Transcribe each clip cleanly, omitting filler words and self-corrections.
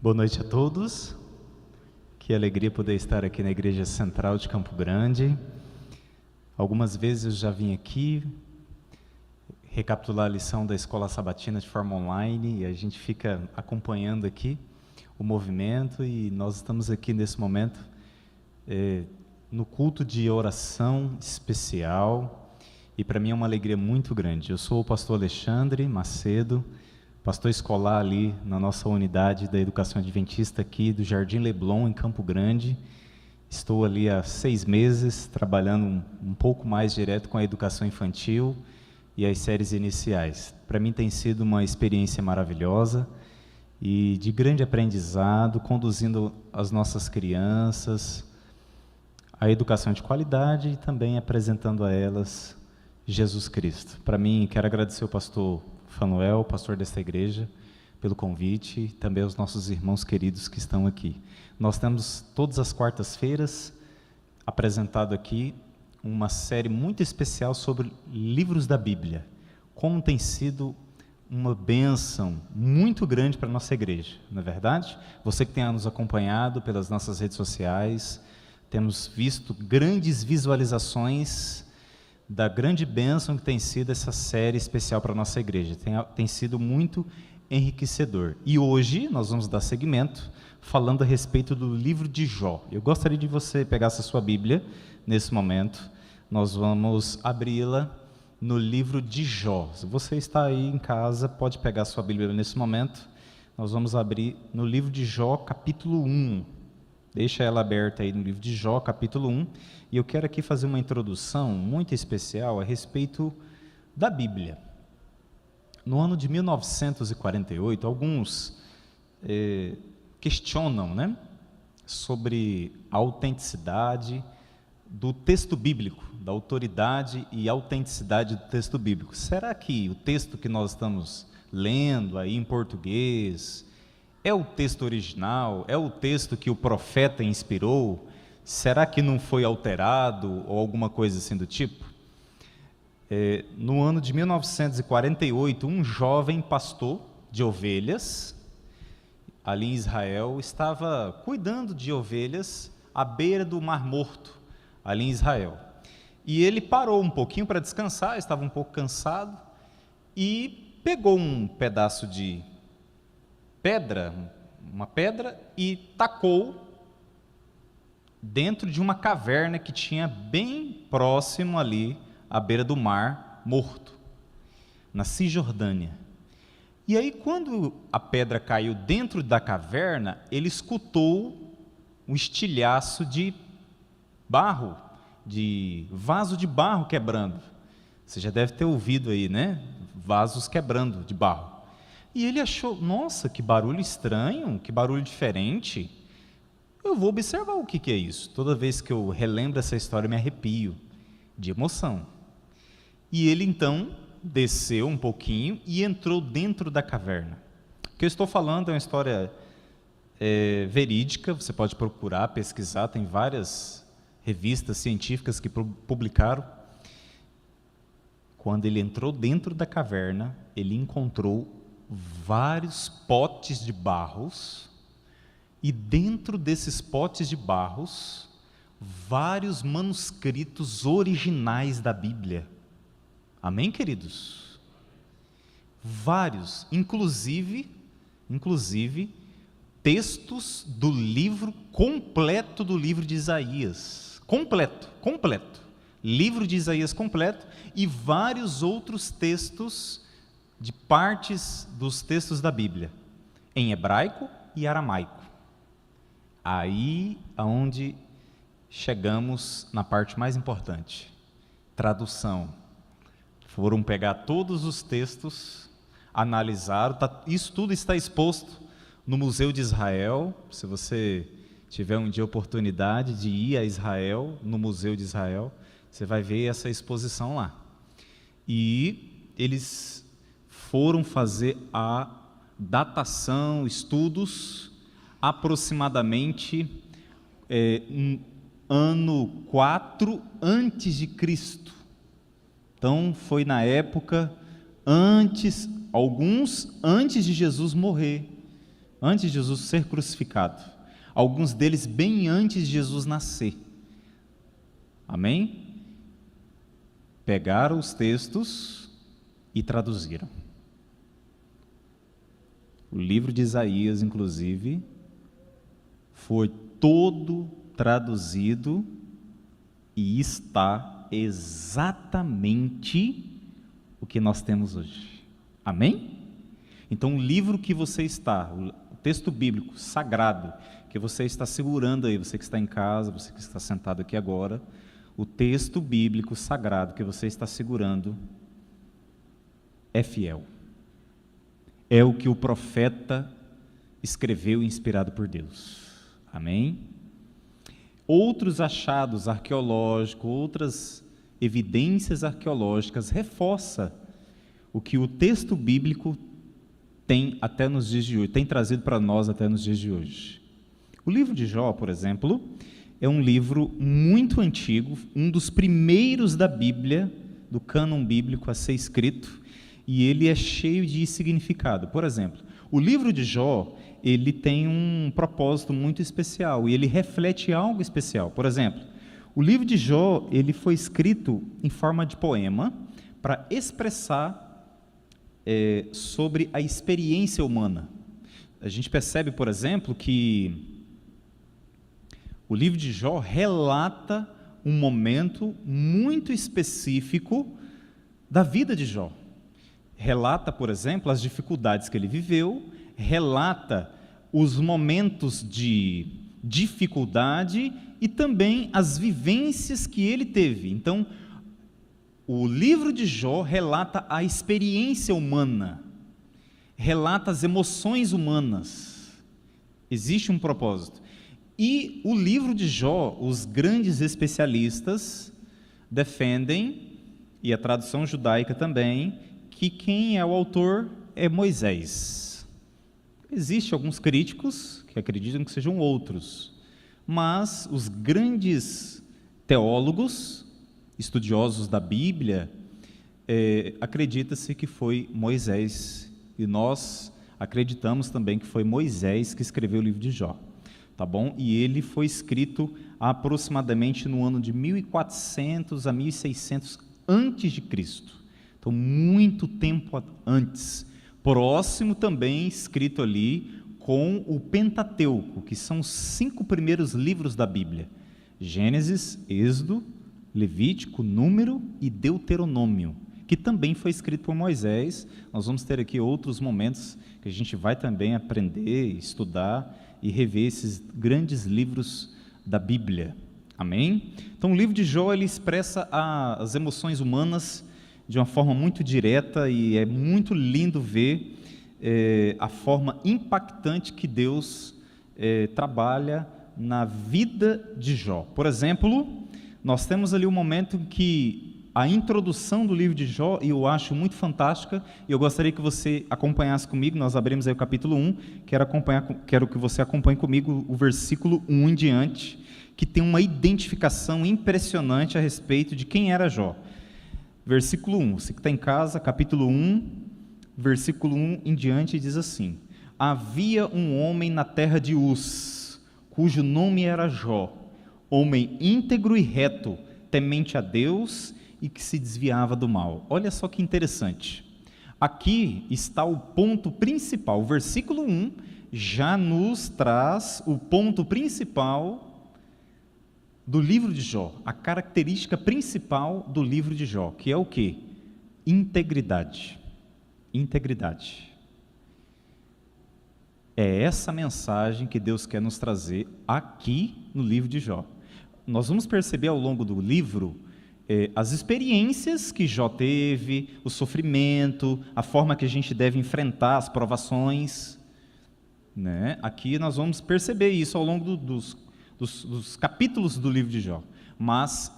Boa noite a todos. Que alegria poder estar aqui na Igreja Central de Campo Grande. Algumas vezes eu já vim aqui recapitular a lição da Escola Sabatina de forma online e a gente fica acompanhando aqui o movimento, e nós estamos aqui nesse momento no culto de oração especial, e para mim é uma alegria muito grande. Eu sou o pastor Alexandre Macedo, pastor escolar ali na nossa unidade da Educação Adventista aqui do Jardim Leblon, em Campo Grande. Estou ali há 6 meses, trabalhando um pouco mais direto com a educação infantil e as séries iniciais. Para mim tem sido uma experiência maravilhosa e de grande aprendizado, conduzindo as nossas crianças à educação de qualidade e também apresentando a elas Jesus Cristo. Para mim, quero agradecer ao pastor Fanuel, pastor desta igreja, pelo convite, e também aos nossos irmãos queridos que estão aqui. Nós temos todas as quartas-feiras apresentado aqui uma série muito especial sobre livros da Bíblia. Como tem sido uma bênção muito grande para a nossa igreja, não é verdade? Você que tem nos acompanhado pelas nossas redes sociais, temos visto grandes visualizações da grande bênção que tem sido essa série especial para a nossa igreja. Tem sido muito enriquecedor. E hoje nós vamos dar seguimento falando a respeito do livro de Jó. Eu gostaria de você pegar essa sua Bíblia nesse momento. Nós vamos abri-la no livro de Jó. Se você está aí em casa, pode pegar a sua Bíblia nesse momento. Nós vamos abrir no livro de Jó, capítulo 1. Deixa ela aberta aí no livro de Jó, capítulo 1. E eu quero aqui fazer uma introdução muito especial a respeito da Bíblia. No ano de 1948, alguns questionam, sobre a autenticidade do texto bíblico, da autoridade e autenticidade do texto bíblico. Será que o texto que nós estamos lendo aí em português é o texto original? É o texto que o profeta inspirou? Será que não foi alterado ou alguma coisa assim do tipo? No ano de 1948, um jovem pastor de ovelhas, ali em Israel, estava cuidando de ovelhas à beira do Mar Morto, ali em Israel. E ele parou um pouquinho para descansar, estava um pouco cansado, e pegou um pedaço de uma pedra, e tacou dentro de uma caverna que tinha bem próximo ali, à beira do Mar Morto, na Cisjordânia. E aí, quando a pedra caiu dentro da caverna, ele escutou um estilhaço de barro, de vaso de barro quebrando. Você já deve ter ouvido aí, vasos quebrando de barro. E ele achou, nossa, que barulho estranho, que barulho diferente. Eu vou observar o que é isso. Toda vez que eu relembro essa história, eu me arrepio de emoção. E ele então desceu um pouquinho e entrou dentro da caverna. O que eu estou falando é uma história verídica, você pode procurar, pesquisar, tem várias revistas científicas que publicaram. Quando ele entrou dentro da caverna, ele encontrou vários potes de barros, e dentro desses potes de barros, vários manuscritos originais da Bíblia. Amém, queridos? Vários, inclusive textos do livro completo do livro de Isaías. Completo. Livro de Isaías completo, e vários outros textos de partes dos textos da Bíblia, em hebraico e aramaico. Aí aonde chegamos na parte mais importante, tradução. Foram pegar todos os textos, analisaram, isso tudo está exposto no Museu de Israel. Se você tiver um dia oportunidade de ir a Israel, no Museu de Israel, você vai ver essa exposição lá. E eles foram fazer a datação, estudos, aproximadamente ano 4 antes de Cristo. Então foi na época alguns antes de Jesus morrer. antes de Jesus ser crucificado. Alguns deles bem antes de Jesus nascer. Amém? Pegaram os textos e traduziram. O livro de Isaías, inclusive, foi todo traduzido e está exatamente o que nós temos hoje. Amém? Então, o livro que você está, o texto bíblico sagrado, que você está segurando aí, você que está em casa, você que está sentado aqui agora, o texto bíblico sagrado que você está segurando é fiel. É o que o profeta escreveu inspirado por Deus. Amém? Outros achados arqueológicos, outras evidências arqueológicas reforçam o que o texto bíblico tem até nos dias de hoje, tem trazido para nós até nos dias de hoje. O livro de Jó, por exemplo, é um livro muito antigo, um dos primeiros da Bíblia, do cânon bíblico a ser escrito, e ele é cheio de significado. Por exemplo, o livro de Jó, ele tem um propósito muito especial, e ele reflete algo especial. Por exemplo, o livro de Jó, ele foi escrito em forma de poema, para expressar sobre a experiência humana. A gente percebe, por exemplo, que o livro de Jó relata um momento muito específico da vida de Jó. Relata, por exemplo, as dificuldades que ele viveu, relata os momentos de dificuldade e também as vivências que ele teve. Então, o livro de Jó relata a experiência humana, relata as emoções humanas. Existe um propósito. E o livro de Jó, os grandes especialistas defendem, e a tradução judaica também, que quem é o autor é Moisés. Existem alguns críticos que acreditam que sejam outros, mas os grandes teólogos, estudiosos da Bíblia, acredita-se que foi Moisés, e nós acreditamos também que foi Moisés que escreveu o livro de Jó, tá bom? E ele foi escrito aproximadamente no ano de 1400 a 1600 antes de Cristo, então muito tempo antes, próximo também escrito ali com o Pentateuco, que são os 5 primeiros livros da Bíblia: Gênesis, Êxodo, Levítico, Número e Deuteronômio, que também foi escrito por Moisés. Nós vamos ter aqui outros momentos que a gente vai também aprender, estudar e rever esses grandes livros da Bíblia. Amém? Então, o livro de Jó, ele expressa as emoções humanas de uma forma muito direta, e é muito lindo ver a forma impactante que Deus trabalha na vida de Jó. Por exemplo, nós temos ali um momento em que a introdução do livro de Jó, e eu acho muito fantástica, e eu gostaria que você acompanhasse comigo. Nós abrimos aí o capítulo 1, quero que você acompanhe comigo o versículo 1 em diante, que tem uma identificação impressionante a respeito de quem era Jó. Versículo 1, você que está em casa, capítulo 1, versículo 1 em diante, diz assim: Havia um homem na terra de Uz, cujo nome era Jó, homem íntegro e reto, temente a Deus e que se desviava do mal. Olha só que interessante. Aqui está o ponto principal. O versículo 1 já nos traz o ponto principal do livro de Jó, a característica principal do livro de Jó, que é o quê? Integridade. Integridade. É essa mensagem que Deus quer nos trazer aqui no livro de Jó. Nós vamos perceber ao longo do livro as experiências que Jó teve, o sofrimento, a forma que a gente deve enfrentar as provações, né? Aqui nós vamos perceber isso ao longo dos capítulos do livro de Jó. Mas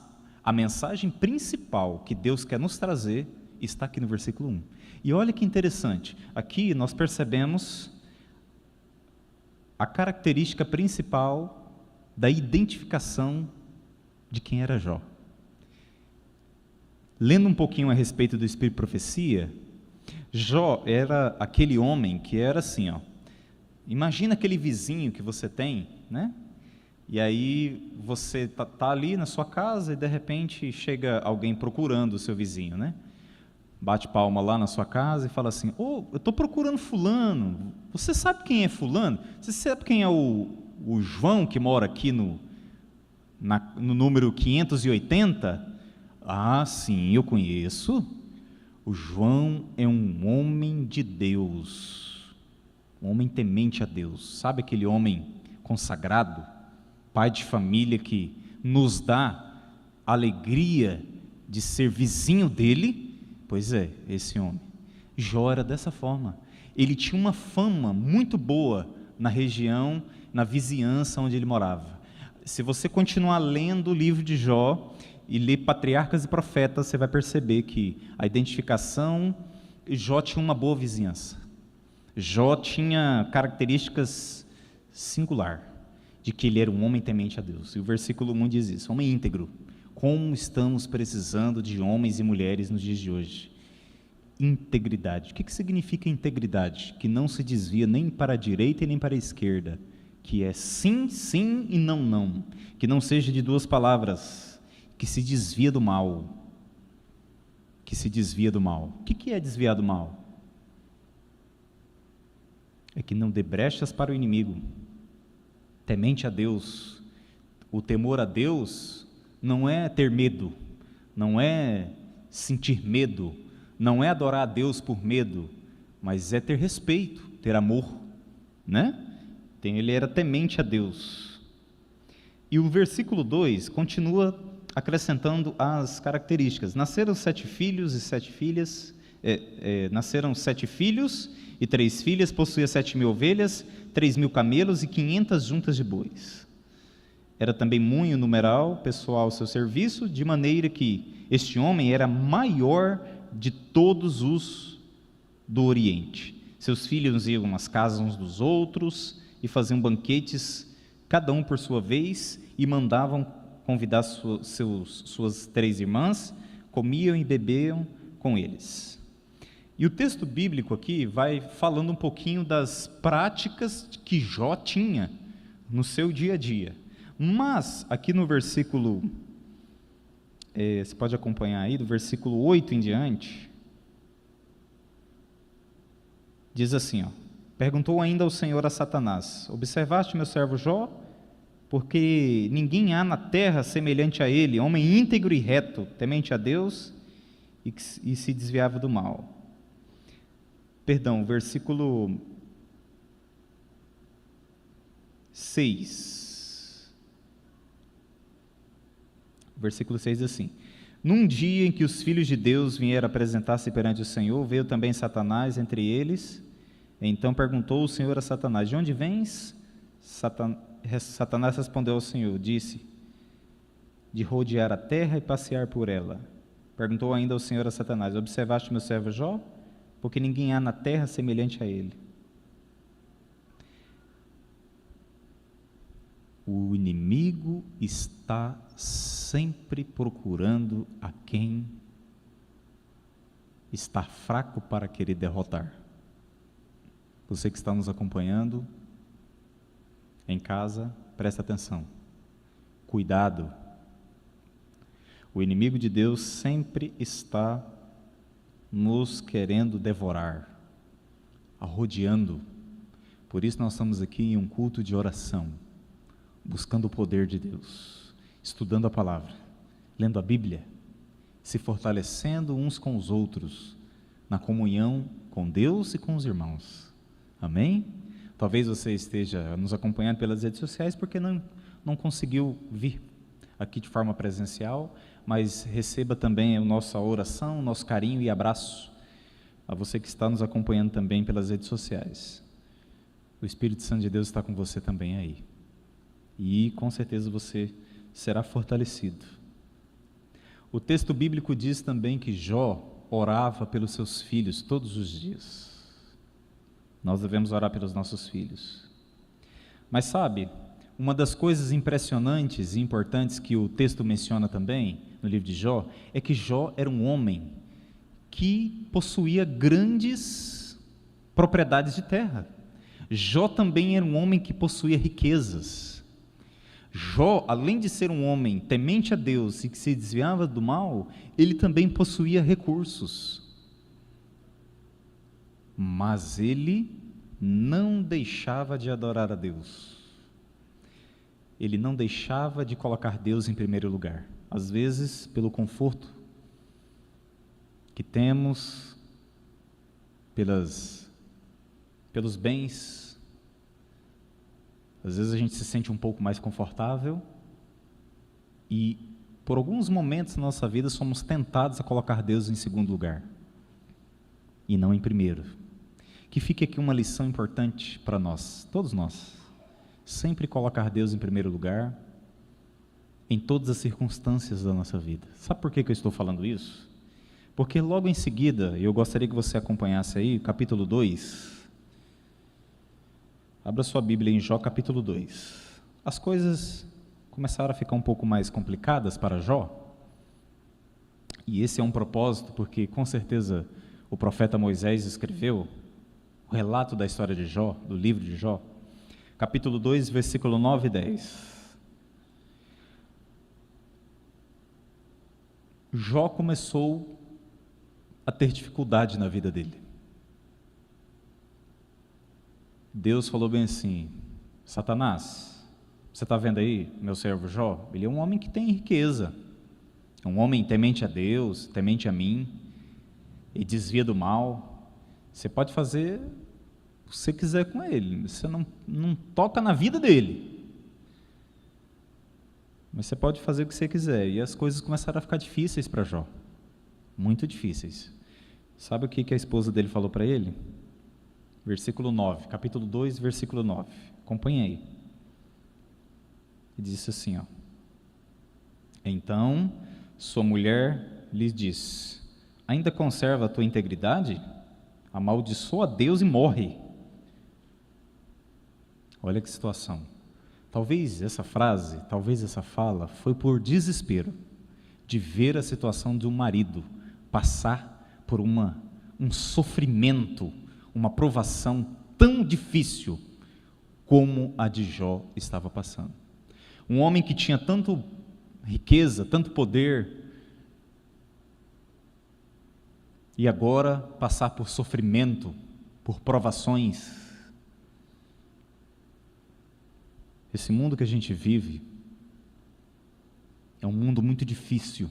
a mensagem principal que Deus quer nos trazer está aqui no versículo 1. E olha que interessante, aqui nós percebemos a característica principal da identificação de quem era Jó. Lendo um pouquinho a respeito do Espírito de Profecia, Jó era aquele homem que era assim, Imagina aquele vizinho que você tem, né? E aí você tá ali na sua casa e de repente chega alguém procurando o seu vizinho, né? Bate palma lá na sua casa e fala assim: "Oh, eu estou procurando fulano. Você sabe quem é fulano? Você sabe quem é o João que mora aqui no número 580? Ah, sim, eu conheço. O João é um homem de Deus, um homem temente a Deus. Sabe aquele homem consagrado, pai de família que nos dá a alegria de ser vizinho dele?" Pois é, esse homem. Jó era dessa forma. Ele tinha uma fama muito boa na região, na vizinhança onde ele morava. Se você continuar lendo o livro de Jó e ler Patriarcas e Profetas, você vai perceber que a identificação, Jó tinha uma boa vizinhança. Jó tinha características singular de que ele era um homem temente a Deus. E o versículo 1 diz isso: homem íntegro. Como estamos precisando de homens e mulheres nos dias de hoje. Integridade. O que significa integridade? Que não se desvia nem para a direita e nem para a esquerda. Que é sim, sim e não, não. Que não seja de duas palavras. Que se desvia do mal. Que se desvia do mal. O que é desviar do mal? É que não dê brechas para o inimigo. Temente a Deus. O temor a Deus não é ter medo, não é sentir medo, não é adorar a Deus por medo, mas é ter respeito, ter amor, né? Ele era temente a Deus. E o versículo 2 continua acrescentando as características. Nasceram 7 filhos e 7 filhas, nasceram 7 filhos e 3 filhas, possuía 7.000 ovelhas, 3.000 camelos e 500 juntas de bois. Era também muito numeral pessoal ao seu serviço, de maneira que este homem era maior de todos os do Oriente. Seus filhos iam às casas uns dos outros e faziam banquetes, cada um por sua vez, e mandavam convidar suas 3 irmãs, comiam e bebiam com eles. E o texto bíblico aqui vai falando um pouquinho das práticas que Jó tinha no seu dia a dia. Mas, aqui no versículo, você pode acompanhar aí, do versículo 8 em diante, diz assim, perguntou ainda o Senhor a Satanás: observaste meu servo Jó? Porque ninguém há na terra semelhante a ele, homem íntegro e reto, temente a Deus e se desviava do mal. Perdão, versículo 6. Versículo 6 diz assim: num dia em que os filhos de Deus vieram apresentar-se perante o Senhor, veio também Satanás entre eles. Então perguntou o Senhor a Satanás: de onde vens? Satanás respondeu ao Senhor, disse: de rodear a terra e passear por ela. Perguntou ainda o Senhor a Satanás: observaste meu servo Jó? Porque ninguém há na terra semelhante a ele. O inimigo está sempre procurando a quem está fraco para querer derrotar. Você que está nos acompanhando em casa, presta atenção. Cuidado. O inimigo de Deus sempre está nos querendo devorar, arrodeando. Por isso nós estamos aqui em um culto de oração, buscando o poder de Deus, estudando a palavra, lendo a Bíblia, se fortalecendo uns com os outros, na comunhão com Deus e com os irmãos. Amém? Talvez você esteja nos acompanhando pelas redes sociais porque não conseguiu vir aqui de forma presencial, mas receba também a nossa oração, nosso carinho e abraço a você que está nos acompanhando também pelas redes sociais. O Espírito Santo de Deus está com você também aí. E com certeza você será fortalecido. O texto bíblico diz também que Jó orava pelos seus filhos todos os dias. Nós devemos orar pelos nossos filhos. Mas sabe, uma das coisas impressionantes e importantes que o texto menciona também, no livro de Jó, é que Jó era um homem que possuía grandes propriedades de terra. Jó também era um homem que possuía riquezas. Jó, além de ser um homem temente a Deus e que se desviava do mal, ele também possuía recursos. Mas ele não deixava de adorar a Deus. Ele não deixava de colocar Deus em primeiro lugar. Às vezes, pelo conforto que temos, pelos bens, às vezes a gente se sente um pouco mais confortável e, por alguns momentos na nossa vida, somos tentados a colocar Deus em segundo lugar e não em primeiro. Que fique aqui uma lição importante para nós, todos nós. Sempre colocar Deus em primeiro lugar, em todas as circunstâncias da nossa vida. Sabe por que eu estou falando isso? Porque logo em seguida, eu gostaria que você acompanhasse aí, capítulo 2. Abra sua Bíblia em Jó, capítulo 2. As coisas começaram a ficar um pouco mais complicadas para Jó. E esse é um propósito, porque com certeza o profeta Moisés escreveu o relato da história de Jó, do livro de Jó. Capítulo 2, versículo 9 e 10. Jó começou a ter dificuldade na vida dele. Deus falou bem assim: Satanás, você está vendo aí meu servo Jó? Ele é um homem que tem riqueza, é um homem temente a Deus, temente a mim, e desvia do mal. Você pode fazer o que você quiser com ele, você não toca na vida dele, mas você pode fazer o que você quiser. E as coisas começaram a ficar difíceis para Jó, muito difíceis. Sabe o que a esposa dele falou para ele? Versículo 9, capítulo 2, versículo 9, acompanha aí. Ele disse assim, ó: Então sua mulher lhe disse: Ainda conserva a tua integridade? Amaldiçoa a Deus e morre. Olha que situação. Talvez essa frase, talvez essa fala foi por desespero de ver a situação de um marido passar por um sofrimento, uma provação tão difícil como a de Jó estava passando. Um homem que tinha tanto riqueza, tanto poder, e agora passar por sofrimento, por provações. Esse mundo que a gente vive é um mundo muito difícil.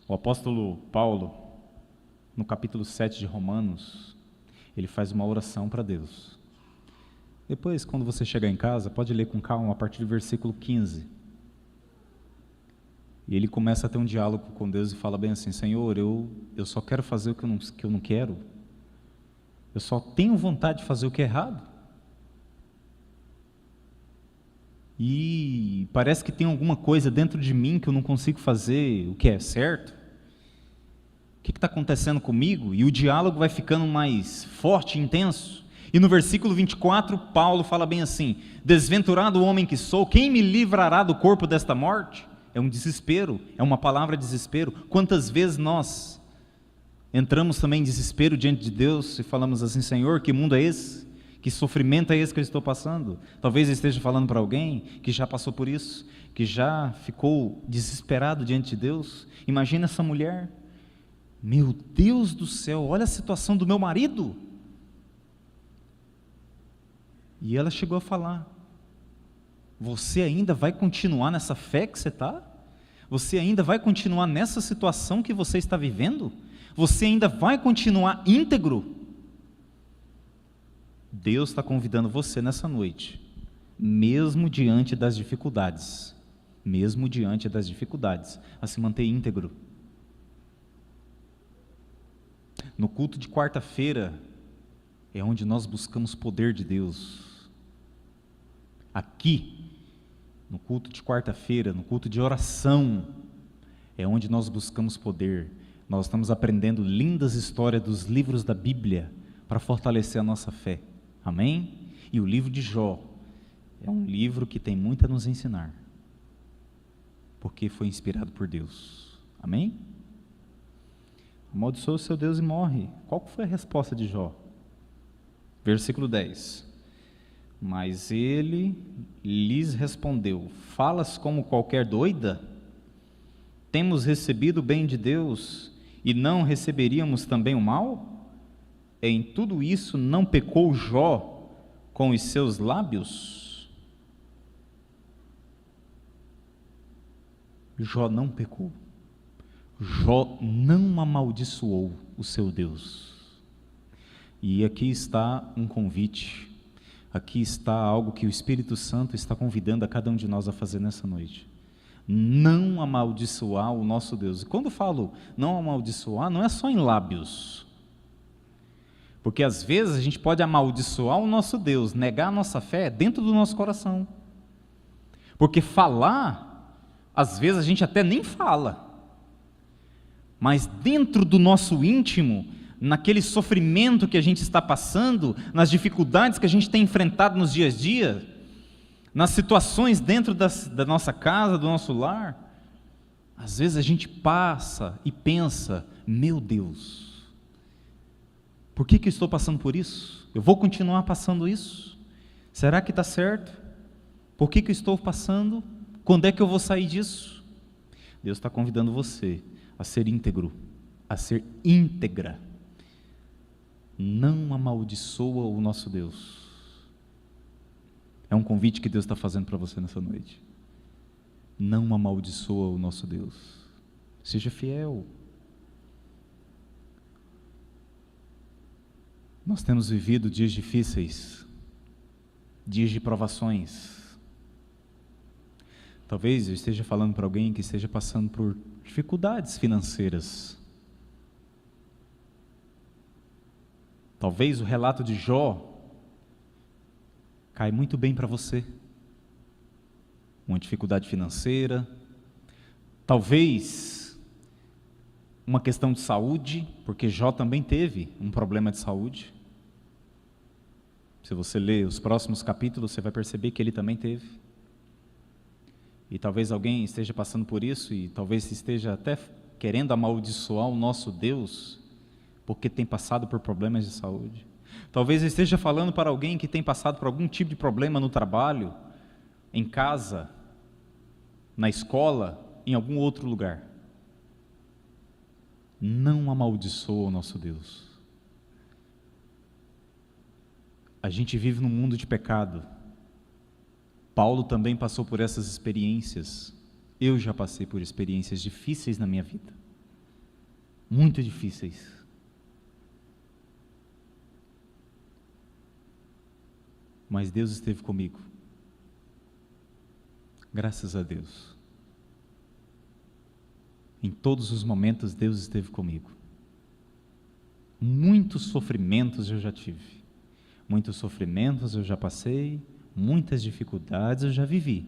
O apóstolo Paulo, no capítulo 7 de Romanos, ele faz uma oração para Deus. Depois, quando você chegar em casa, pode ler com calma a partir do versículo 15. E ele começa a ter um diálogo com Deus e fala bem assim: Senhor, eu só quero fazer o que eu não quero. Eu só tenho vontade de fazer o que é errado. E parece que tem alguma coisa dentro de mim que eu não consigo fazer o que é certo. O que está acontecendo comigo? E o diálogo vai ficando mais forte e intenso. E no versículo 24, Paulo fala bem assim: Desventurado o homem que sou, quem me livrará do corpo desta morte? É um desespero, é uma palavra desespero. Quantas vezes nós entramos também em desespero diante de Deus e falamos assim: Senhor, que mundo é esse? Que sofrimento é esse que eu estou passando? Talvez eu esteja falando para alguém que já passou por isso, que já ficou desesperado diante de Deus. Imagina essa mulher: meu Deus do céu, olha a situação do meu marido. E ela chegou a falar: você ainda vai continuar nessa fé que você está? Você ainda vai continuar nessa situação que você está vivendo? Você ainda vai continuar íntegro? Deus está convidando você nessa noite, mesmo diante das dificuldades, a se manter íntegro. No culto de quarta-feira é onde nós buscamos poder de Deus. Aqui, no culto de quarta-feira, no culto de oração, é onde nós buscamos poder. Nós estamos aprendendo lindas histórias dos livros da Bíblia para fortalecer a nossa fé. Amém? E o livro de Jó é um livro que tem muito a nos ensinar, porque foi inspirado por Deus. Amém? amaldiçoa o seu Deus e morre. Qual foi a resposta de Jó? Versículo 10. Mas ele lhes respondeu: falas como qualquer doida? Temos recebido o bem de Deus e não receberíamos também o mal? Em tudo isso não pecou Jó com os seus lábios? Jó não pecou. Jó não amaldiçoou o seu Deus. E aqui está um convite, aqui está algo que o Espírito Santo está convidando a cada um de nós a fazer nessa noite. Não amaldiçoar o nosso Deus. E quando eu falo não amaldiçoar, não é só em lábios. Porque às vezes a gente pode amaldiçoar o nosso Deus, negar a nossa fé dentro do nosso coração. Porque falar, às vezes a gente até nem fala. Mas dentro do nosso íntimo, naquele sofrimento que a gente está passando, nas dificuldades que a gente tem enfrentado nos dias a dias, nas situações dentro da nossa casa, do nosso lar, às vezes a gente passa e pensa: meu Deus, por que eu estou passando por isso? Eu vou continuar passando isso? Será que está certo? Por que eu estou passando? Quando é que eu vou sair disso? Deus está convidando você a ser íntegro, a ser íntegra. Não amaldiçoa o nosso Deus. É um convite que Deus está fazendo para você nessa noite. Não amaldiçoa o nosso Deus. Seja fiel. Nós temos vivido dias difíceis, dias de provações. Talvez eu esteja falando para alguém que esteja passando por dificuldades financeiras. Talvez o relato de Jó cai muito bem para você. Uma dificuldade financeira, talvez uma questão de saúde, porque Jó também teve um problema de saúde. Se você ler os próximos capítulos, você vai perceber que ele também teve. E talvez alguém esteja passando por isso, e talvez esteja até querendo amaldiçoar o nosso Deus, porque tem passado por problemas de saúde. Talvez eu esteja falando para alguém que tem passado por algum tipo de problema no trabalho, em casa, na escola, em algum outro lugar. Não amaldiçoa o nosso Deus. A gente vive num mundo de pecado. Paulo também passou por essas experiências. Eu já passei por experiências difíceis na minha vida. Muito difíceis. Mas Deus esteve comigo. Graças a Deus. Em todos os momentos Deus esteve comigo. Muitos sofrimentos eu já tive. Muitos sofrimentos eu já passei. Muitas dificuldades eu já vivi.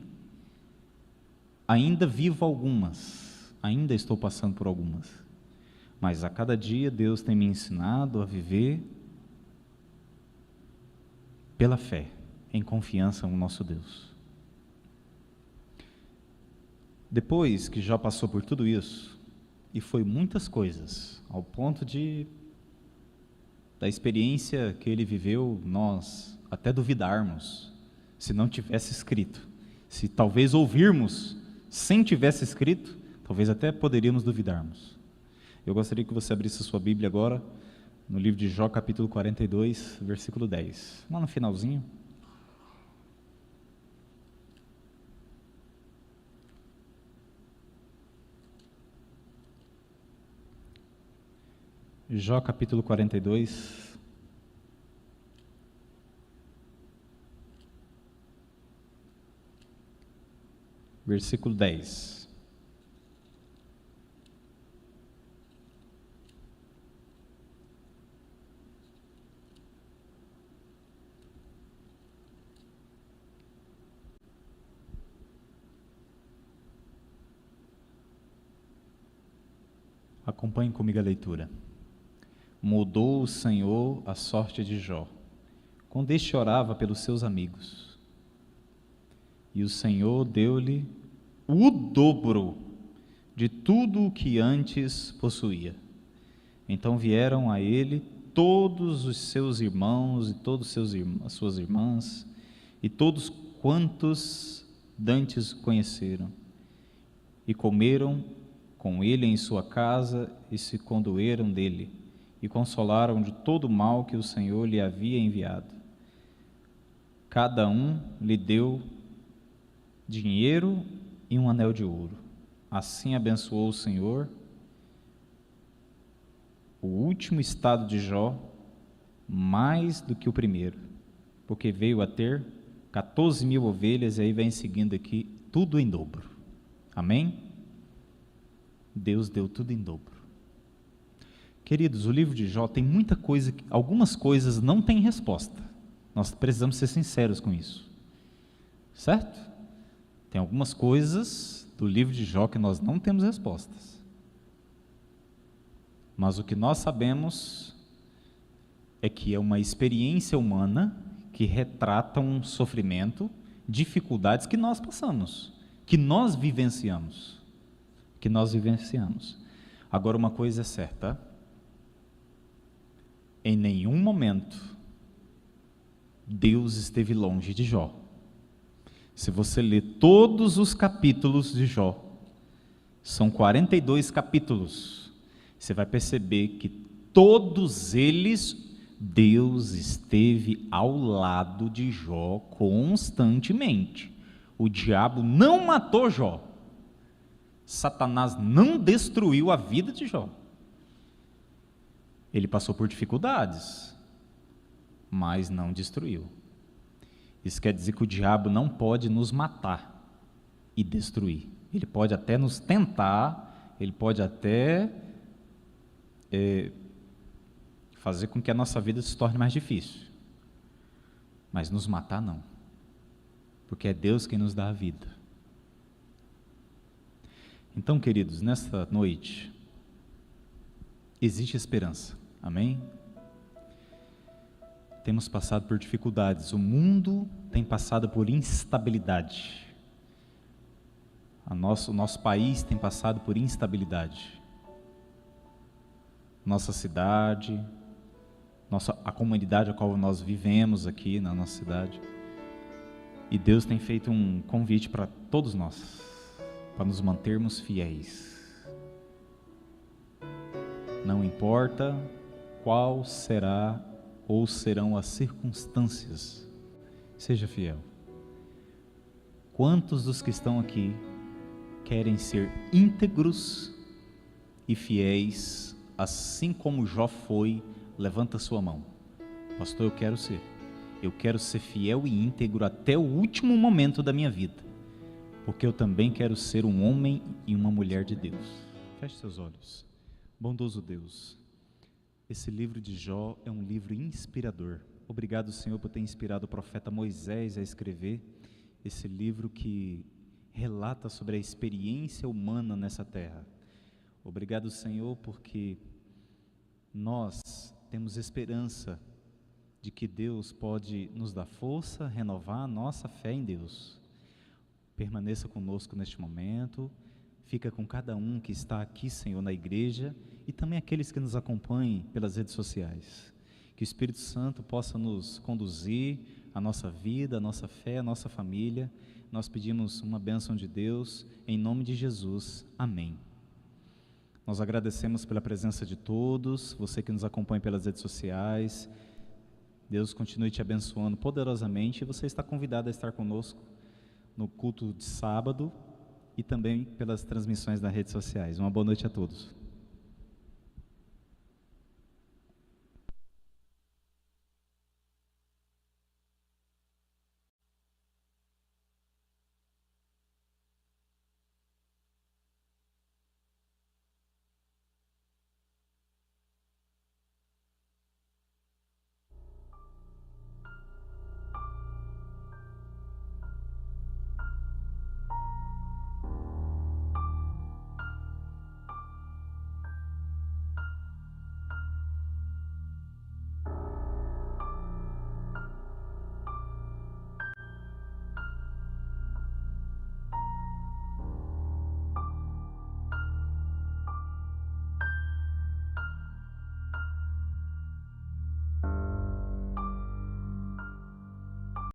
Ainda vivo algumas. Ainda estou passando por algumas. Mas a cada dia Deus tem me ensinado a viver pela fé, em confiança no nosso Deus. Depois que Jó passou por tudo isso, e foi muitas coisas, ao ponto da experiência que ele viveu, nós até duvidarmos, se não tivesse escrito. Se talvez ouvirmos, sem tivesse escrito, talvez até poderíamos duvidarmos. Eu gostaria que você abrisse a sua Bíblia agora, no livro de Jó, capítulo 42, versículo 10. Lá no finalzinho. Jó, capítulo 42. Versículo 10. Acompanhe comigo a leitura. Mudou o Senhor a sorte de Jó, quando este orava pelos seus amigos. E o Senhor deu-lhe o dobro de tudo o que antes possuía. Então vieram a ele todos os seus irmãos e todas as suas irmãs, e todos quantos dantes conheceram, e comeram com ele em sua casa, e se condoeram dele, e consolaram de todo o mal que o Senhor lhe havia enviado. Cada um lhe deu dinheiro e um anel de ouro. Assim abençoou o Senhor o último estado de Jó mais do que o primeiro, porque veio a ter 14.000 ovelhas, e aí vem seguindo aqui, tudo em dobro. Amém? Deus deu tudo em dobro. Queridos, o livro de Jó tem muita coisa, algumas coisas não têm resposta. Nós precisamos ser sinceros com isso. Certo? Tem algumas coisas do livro de Jó que nós não temos respostas. Mas o que nós sabemos é que é uma experiência humana que retrata um sofrimento, dificuldades que nós passamos, que nós vivenciamos. Agora, uma coisa é certa: em nenhum momento Deus esteve longe de Jó. Se você ler todos os capítulos de Jó, são 42 capítulos, você vai perceber que todos eles, Deus esteve ao lado de Jó constantemente. O diabo não matou Jó, Satanás não destruiu a vida de Jó. Ele passou por dificuldades, mas não destruiu. Isso quer dizer que o diabo não pode nos matar e destruir. Ele pode até nos tentar, ele pode até fazer com que a nossa vida se torne mais difícil, mas nos matar não, porque é Deus quem nos dá a vida. Então, queridos, nesta noite existe esperança, amém? Temos passado por dificuldades, o mundo tem passado por instabilidade, o nosso país tem passado por instabilidade, nossa cidade, a comunidade a qual nós vivemos aqui na nossa cidade, e Deus tem feito um convite para todos nós, para nos mantermos fiéis. Não importa qual será ou serão as circunstâncias, seja fiel. Quantos dos que estão aqui querem ser íntegros e fiéis, assim como Jó foi? Levanta sua mão. Pastor, eu quero ser fiel e íntegro até o último momento da minha vida, porque eu também quero ser um homem e uma mulher de Deus. Feche seus olhos. Bondoso Deus, esse livro de Jó é um livro inspirador. Obrigado, Senhor, por ter inspirado o profeta Moisés a escrever esse livro que relata sobre a experiência humana nessa terra. Obrigado, Senhor, porque nós temos esperança de que Deus pode nos dar força, renovar a nossa fé em Deus. Permaneça conosco neste momento, fica com cada um que está aqui, Senhor, na igreja, e também aqueles que nos acompanhem pelas redes sociais. Que o Espírito Santo possa nos conduzir a nossa vida, a nossa fé, a nossa família. Nós pedimos uma bênção de Deus, em nome de Jesus, amém. Nós agradecemos pela presença de todos, você que nos acompanha pelas redes sociais. Deus continue te abençoando poderosamente, e você está convidado a estar conosco no culto de sábado e também pelas transmissões das redes sociais. Uma boa noite a todos.